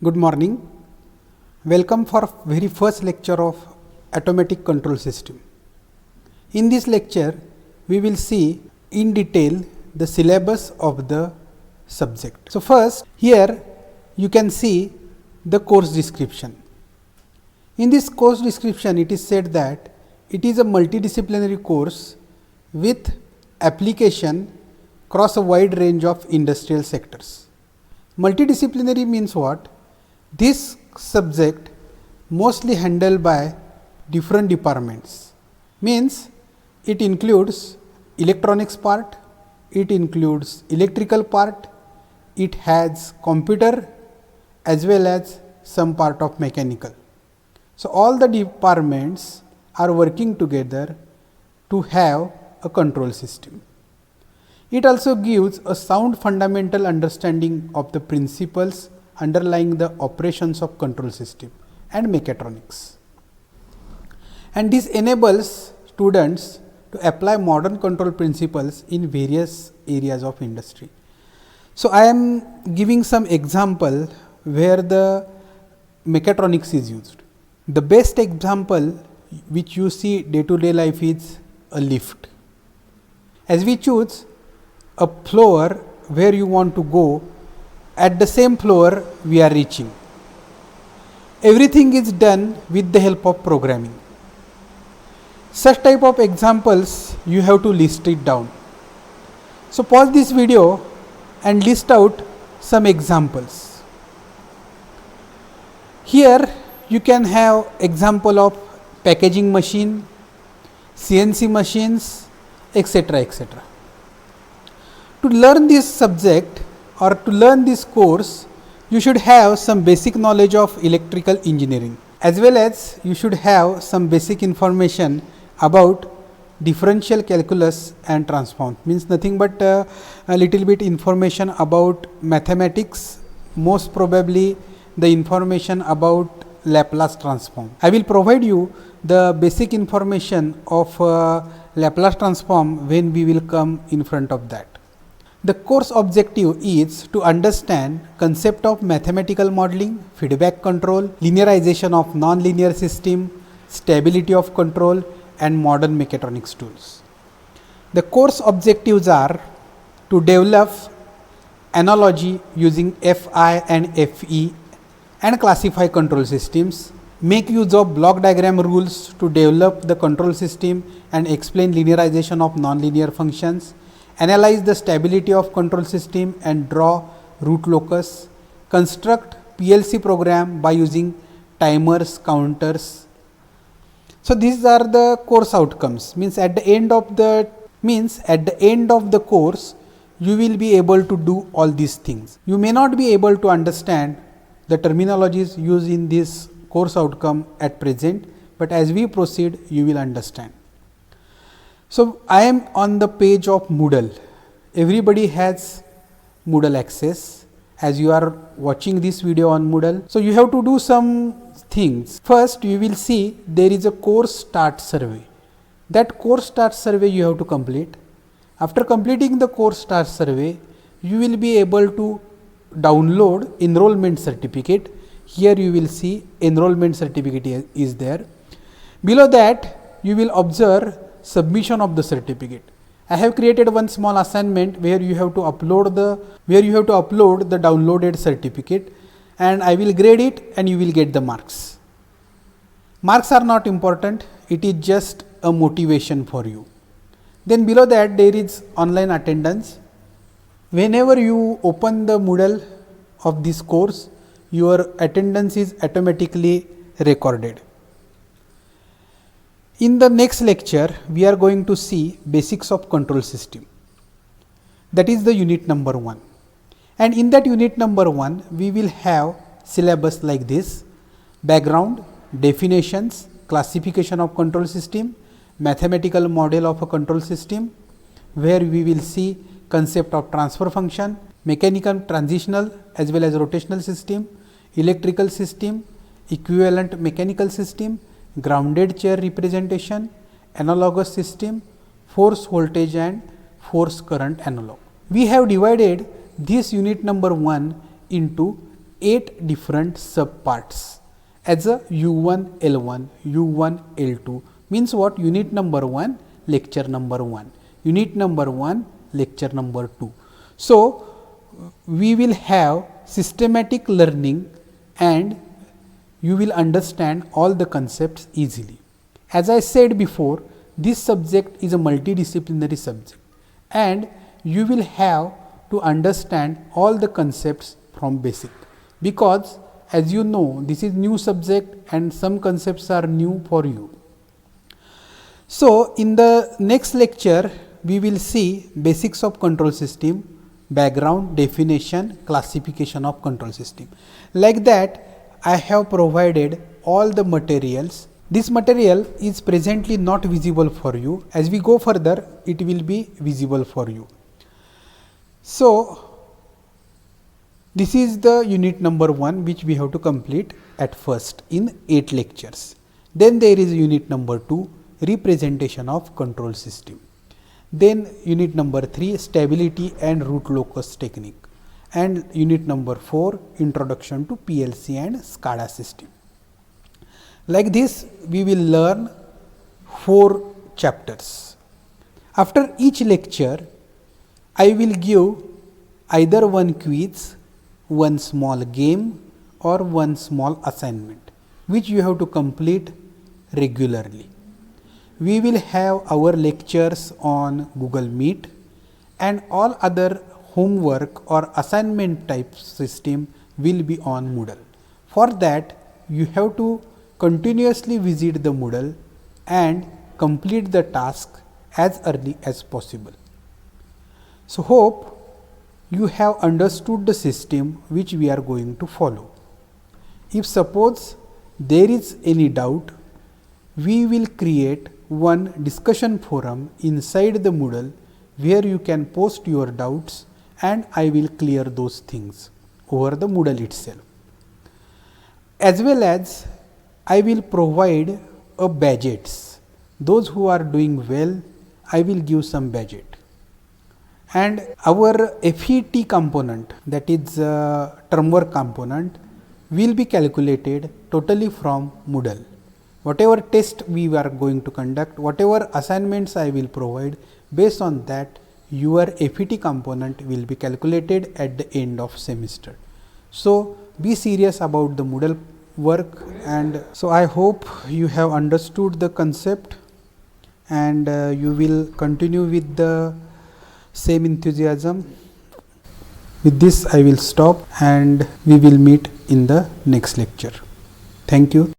Good morning. Welcome for very first lecture of automatic control system. In this lecture, we will see in detail the syllabus of the subject. So, first here you can see the course description. In this course description, it is said that it is a multidisciplinary course with application across a wide range of industrial sectors. Multidisciplinary means what? This subject mostly handled by different departments, means it includes electronics part, it includes electrical part, it has computer as well as some part of mechanical. So, all the departments are working together to have a control system. It also gives a sound fundamental understanding of the principles underlying the operations of control system and mechatronics. And this enables students to apply modern control principles in various areas of industry. So, I am giving some example where the mechatronics is used. The best example which you see day to day life is a lift. As we choose a floor where you want to go, at the same floor we are reaching. Everything is done with the help of programming. Such type of examples you have to list it down. So, pause this video and list out some examples. Here you can have example of packaging machine, CNC machines, etc., etc. To learn this subject or to learn this course, you should have some basic knowledge of electrical engineering, as well as you should have some basic information about differential calculus and transform, means nothing but a little bit information about mathematics, most probably the information about Laplace transform. I will provide you the basic information of Laplace transform when we will come in front of that. The course objective is to understand concept of mathematical modeling, feedback control, linearization of non-linear system, stability of control and modern mechatronics tools. The course objectives are to develop analogy using Fi and Fe and classify control systems, make use of block diagram rules to develop the control system and explain linearization of nonlinear functions, analyze the stability of control system and draw root locus, construct PLC program by using timers, counters. So, these are the course outcomes, means at the end of the course you will be able to do all these things. You may not be able to understand the terminologies used in this course outcome at present, but as we proceed you will understand. So, I am on the page of Moodle. Everybody has Moodle access as you are watching this video on Moodle. So, you have to do some things. First, you will see there is a course start survey. That course start survey you have to complete. After completing the course start survey, you will be able to download enrollment certificate. Here you will see enrollment certificate is there. Below that, you will observe submission of the certificate. I have created one small assignment where you have to upload the downloaded certificate, and I will grade it and you will get the marks. Marks are not important, it is just a motivation for you. Then below that there is online attendance. Whenever you open the Moodle of this course, your attendance is automatically recorded. In the next lecture, we are going to see basics of control system. That is the unit number 1. And in that unit number 1, we will have syllabus like this: background, definitions, classification of control system, mathematical model of a control system, where we will see concept of transfer function, mechanical transitional as well as rotational system, electrical system, equivalent mechanical system, grounded chair representation, analogous system, force voltage and force current analog. We have divided this unit number 1 into 8 different subparts as a U1 L1, U1 L2 means what? Unit number 1, lecture number 1, unit number 1, lecture number 2. So, we will have systematic learning and you will understand all the concepts easily. As I said before, this subject is a multidisciplinary subject and you will have to understand all the concepts from basic, because as you know, this is new subject and some concepts are new for you. So, in the next lecture, we will see basics of control system, background, definition, classification of control system. Like that, I have provided all the materials. This material is presently not visible for you. As we go further, it will be visible for you. So, this is the unit number 1 which we have to complete at first in 8 lectures. Then there is unit number 2, representation of control system. Then unit number 3, stability and root locus technique, and unit number 4, introduction to PLC and SCADA system. Like this, we will learn 4 chapters. After each lecture, I will give either one quiz, one small game or one small assignment which you have to complete regularly. We will have our lectures on Google Meet and all other homework or assignment type system will be on Moodle. For that, you have to continuously visit the Moodle and complete the task as early as possible. So, hope you have understood the system which we are going to follow. If suppose there is any doubt, we will create one discussion forum inside the Moodle where you can post your doubts and I will clear those things over the Moodle itself. As well as I will provide a badgets. Those who are doing well, I will give some badget. And our FET component, that is term work component, will be calculated totally from Moodle. Whatever test we are going to conduct, whatever assignments I will provide, based on that your FET component will be calculated at the end of semester. So, be serious about the Moodle work, and so I hope you have understood the concept and you will continue with the same enthusiasm. With this I will stop and we will meet in the next lecture. Thank you.